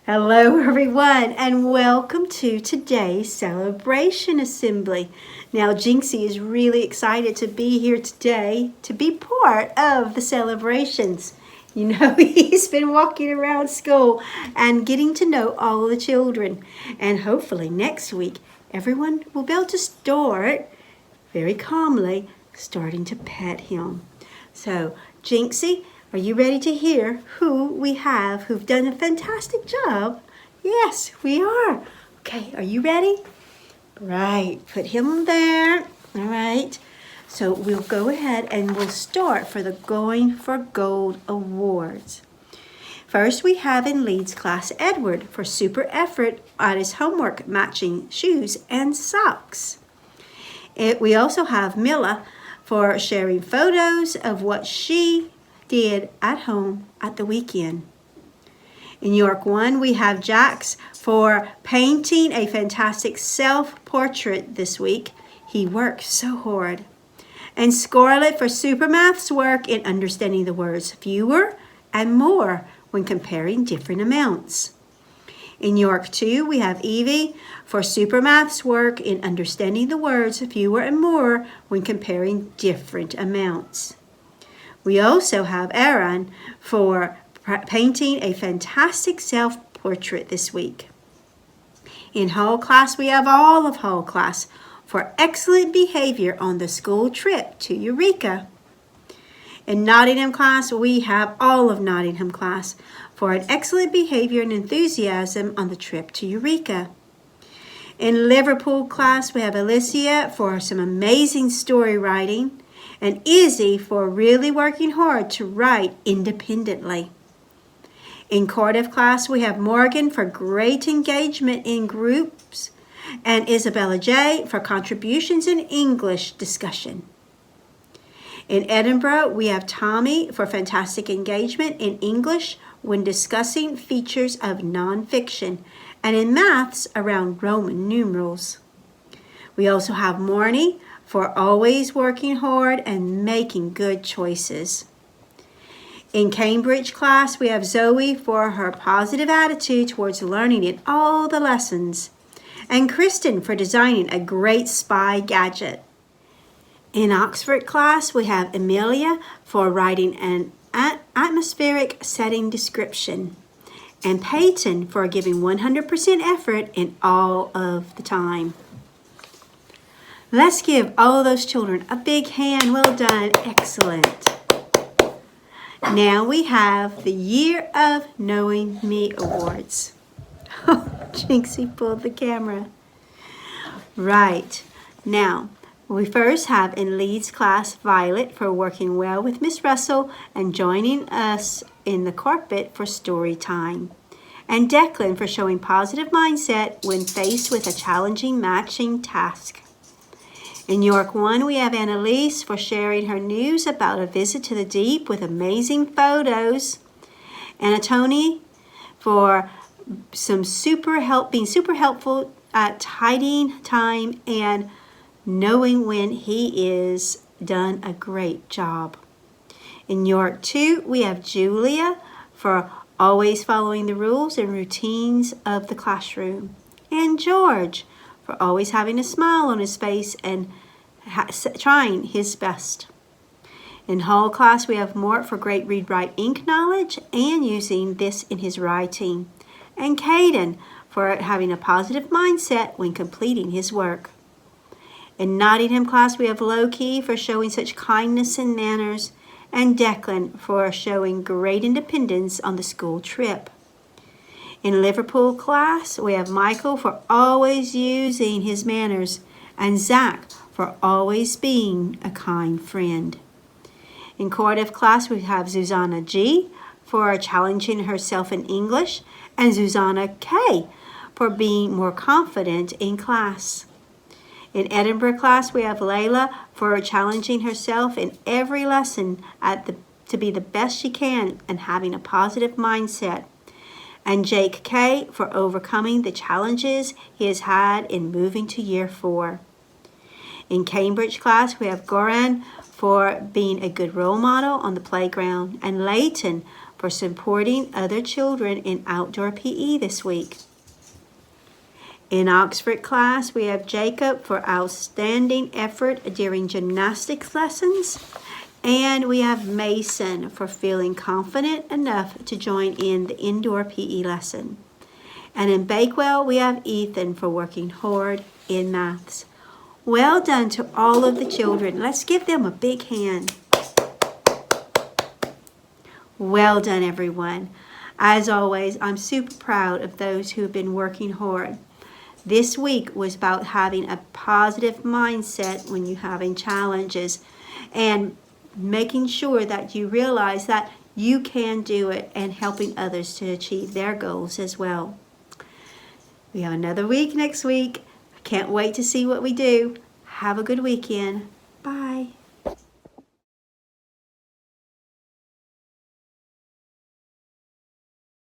Hello everyone and welcome to today's celebration assembly. Now Jinxie is really excited to be here today to be part of the celebrations. You know, he's been walking around school and getting to know all the children, and hopefully next week everyone will be able to start very calmly starting to pet him. So Jinxie, are you ready to hear who we have who've done a fantastic job? Yes, we are. Okay, are you ready? Right, put him there. All right. So we'll go ahead and we'll start for the Going for Gold Awards. First, we have in Leeds class Edward for super effort on his homework matching shoes and socks. We also have Mila for sharing photos of what she did at home at the weekend. In York 1, we have Jax for painting a fantastic self-portrait this week. He worked so hard. And Scarlett for super maths work in understanding the words fewer and more when comparing different amounts. In York 2, we have Evie for super maths work in understanding the words fewer and more when comparing different amounts. We also have Aaron for painting a fantastic self-portrait this week. In whole class, we have all of whole class for excellent behavior on the school trip to Eureka. In Nottingham class, we have all of Nottingham class for an excellent behavior and enthusiasm on the trip to Eureka. In Liverpool class, we have Alicia for some amazing story writing, and Izzy for really working hard to write independently. In Cardiff class, we have Morgan for great engagement in groups, and Isabella J. for contributions in English discussion. In Edinburgh, we have Tommy for fantastic engagement in English when discussing features of nonfiction, and in maths around Roman numerals. We also have Morny for always working hard and making good choices. In Cambridge class, we have Zoe for her positive attitude towards learning in all the lessons, and Kristen for designing a great spy gadget. In Oxford class, we have Amelia for writing an atmospheric setting description, and Peyton for giving 100% effort in all of the time. Let's give all those children a big hand. Well done. Excellent. Now we have the Year of Knowing Me Awards. Oh, Jinxie pulled the camera. Right. Now, we first have in Leeds class Violet for working well with Miss Russell and joining us in the carpet for story time. And Declan for showing positive mindset when faced with a challenging matching task. In York 1, we have Annalise for sharing her news about a visit to the deep with amazing photos. And Tony for being super helpful at tidying time and knowing when he is done a great job. In York 2, we have Julia for always following the rules and routines of the classroom. And George for always having a smile on his face and trying his best. In whole class, we have Mort for great read-write ink knowledge and using this in his writing. And Caden for having a positive mindset when completing his work. In Nottingham class, we have Loki for showing such kindness and manners, and Declan for showing great independence on the school trip. In Liverpool class, we have Michael for always using his manners, and Zach for always being a kind friend. In Cardiff class, we have Susanna G for challenging herself in English, and Susanna K for being more confident in class. In Edinburgh class, we have Layla for challenging herself in every lesson to be the best she can and having a positive mindset. And Jake K for overcoming the challenges he has had in moving to year 4. In Cambridge class, we have Goran for being a good role model on the playground, and Leighton for supporting other children in outdoor PE this week. In Oxford class, we have Jacob for outstanding effort during gymnastics lessons. And we have Mason for feeling confident enough to join in the indoor PE lesson. And in Bakewell, we have Ethan for working hard in maths. Well done to all of the children. Let's give them a big hand. Well done, everyone. As always, I'm super proud of those who have been working hard. This week was about having a positive mindset when you're having challenges and making sure that you realize that you can do it and helping others to achieve their goals as well. We have another week next week. I can't wait to see what we do. Have a good weekend. Bye.